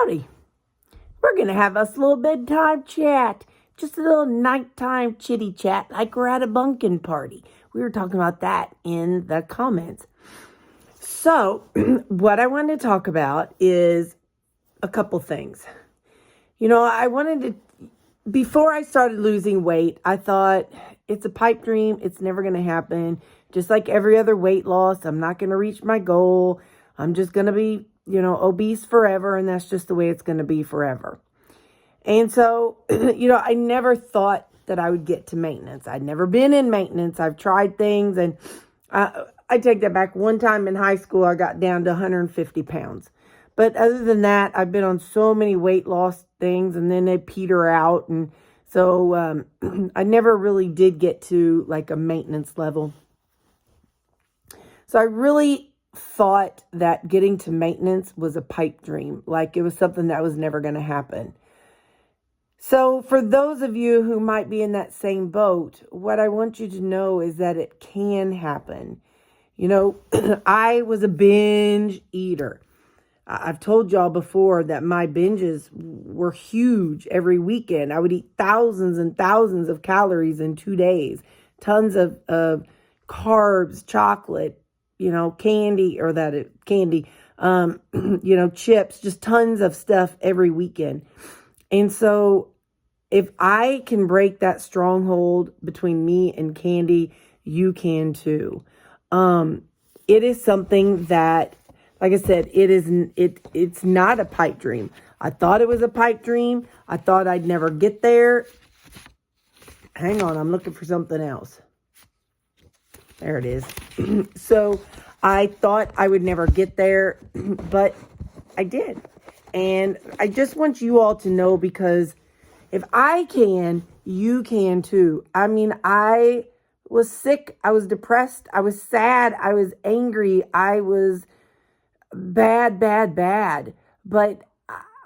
Howdy. We're going to have us a little bedtime chat. Just a little nighttime chitty chat like we're at a bunkin' party. We were talking about that in the comments. So, what I wanted to talk about is a couple things. Before I started losing weight, I thought it's a pipe dream. It's never going to happen. Just like every other weight loss, I'm not going to reach my goal. I'm just going to be, obese forever. And that's just the way it's going to be forever. And so, I never thought that I would get to maintenance. I'd never been in maintenance. I've tried things, and I take that back. One time in high school, I got down to 150 pounds. But other than that, I've been on so many weight loss things, and then they peter out. And so I never really did get to like a maintenance level. So I really thought that getting to maintenance was a pipe dream. Like it was something that was never going to happen. So for those of you who might be in that same boat, what I want you to know is that it can happen. I was a binge eater. I've told y'all before that my binges were huge every weekend. I would eat thousands and thousands of calories in 2 days, tons of carbs, chocolate, candy, chips, just tons of stuff every weekend. And so if I can break that stronghold between me and candy, you can too. It is something that, like I said, it's not a pipe dream. I thought it was a pipe dream. I thought I'd never get there. Hang on, I'm looking for something else. There it is. So I thought I would never get there, but I did. And I just want you all to know, because if I can, you can too. I mean, I was sick. I was depressed. I was sad. I was angry. I was bad. But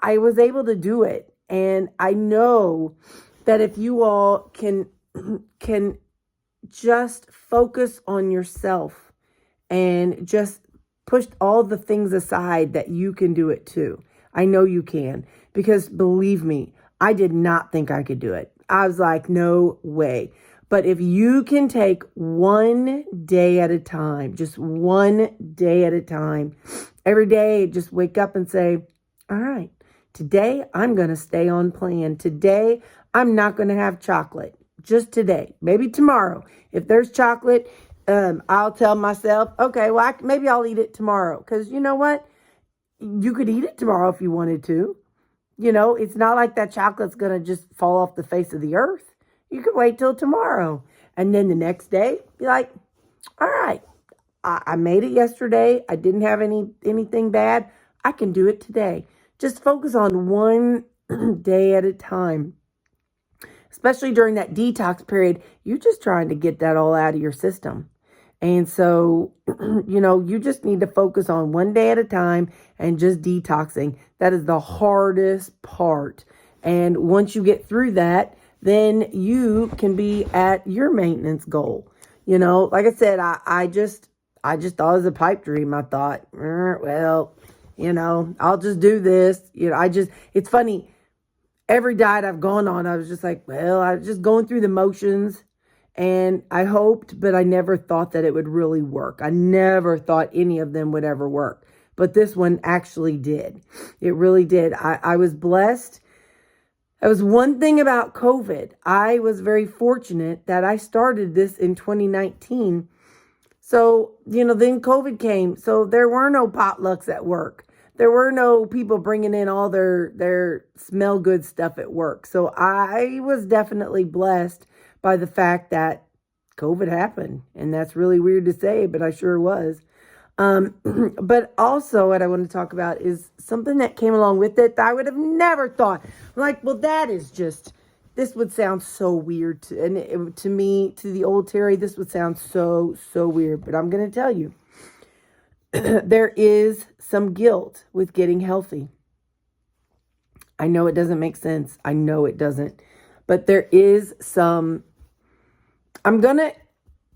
I was able to do it. And I know that if you all can just focus on yourself and just push all the things aside, that you can do it too. I know you can, because believe me, I did not think I could do it. I was like, no way. But if you can take one day at a time, just one day at a time, every day, just wake up and say, all right, today I'm going to stay on plan. Today, I'm not going to have chocolate. Just today. Maybe tomorrow. If there's chocolate, I'll tell myself, okay, well, maybe I'll eat it tomorrow. Because you know what? You could eat it tomorrow if you wanted to. It's not like that chocolate's going to just fall off the face of the earth. You could wait till tomorrow. And then the next day, be like, all right, I made it yesterday. I didn't have anything bad. I can do it today. Just focus on one day at a time. Especially during that detox period, you're just trying to get that all out of your system. And so, you just need to focus on one day at a time and just detoxing. That is the hardest part. And once you get through that, then you can be at your maintenance goal. Like I said, I just thought it was a pipe dream. I thought, I'll just do this. It's funny. Every diet I've gone on, I was just like, I was just going through the motions. And I hoped, but I never thought that it would really work. I never thought any of them would ever work. But this one actually did. It really did. I was blessed. That was one thing about COVID. I was very fortunate that I started this in 2019. So, then COVID came. So there were no potlucks at work. There were no people bringing in all their smell good stuff at work. So I was definitely blessed by the fact that COVID happened. And that's really weird to say, but I sure was. But also what I want to talk about is something that came along with it that I would have never thought. Like, well, this would sound so weird to me, to the old Terri, this would sound so weird. But I'm going to tell you, there is some guilt with getting healthy. I know it doesn't make sense. I know it doesn't. But there is some,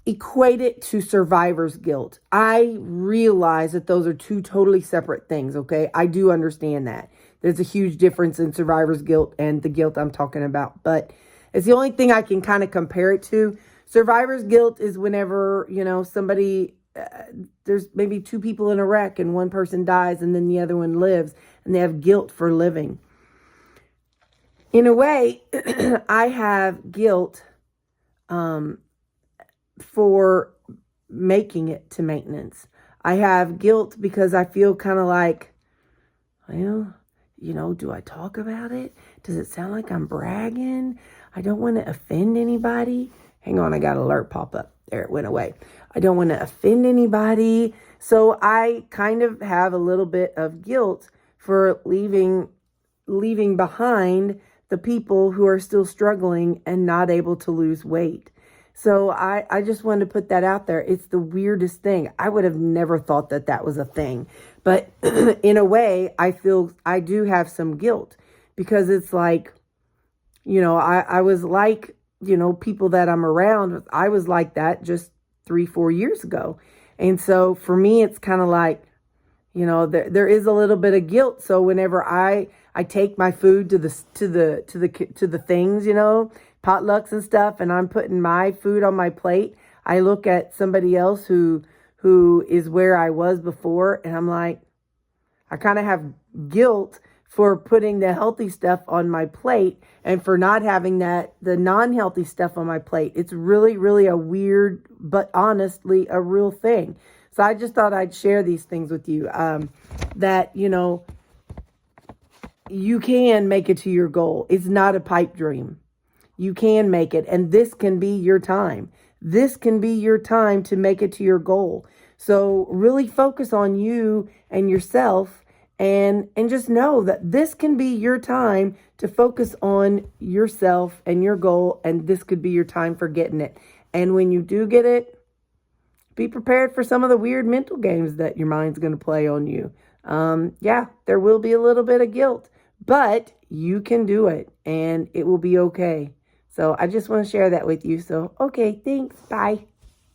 equate it to survivor's guilt. I realize that those are two totally separate things, okay? I do understand that. There's a huge difference in survivor's guilt and the guilt I'm talking about, but it's the only thing I can kind of compare it to. Survivor's guilt is whenever, somebody, there's maybe two people in a wreck and one person dies and then the other one lives and they have guilt for living. In a way, I have guilt for making it to maintenance. I have guilt because I feel kind of like, well, do I talk about it? Does it sound like I'm bragging? I don't want to offend anybody. Hang on, I got an alert pop up. There, it went away. I don't want to offend anybody. So I kind of have a little bit of guilt for leaving behind the people who are still struggling and not able to lose weight. So I just wanted to put that out there. It's the weirdest thing. I would have never thought that that was a thing. But in a way, I feel I do have some guilt because it's like, I was like, people that I'm around, I was like that just 3-4 years ago. And so for me, it's kind of like, there is a little bit of guilt. So whenever I take my food to the things, potlucks and stuff, and I'm putting my food on my plate, I look at somebody else who is where I was before, and I'm like, I kind of have guilt for putting the healthy stuff on my plate and for not having the non-healthy stuff on my plate. It's really, really a weird, but honestly a real thing. So I just thought I'd share these things with you, that, you can make it to your goal. It's not a pipe dream. You can make it, and this can be your time. This can be your time to make it to your goal. So really focus on you and yourself, and just know that this can be your time to focus on yourself and your goal, and this could be your time for getting it. And when you do get it, be prepared for some of the weird mental games that your mind's going to play on you. There will be a little bit of guilt, but you can do it and it will be okay. So I just want to share that with you. So, okay, thanks. Bye.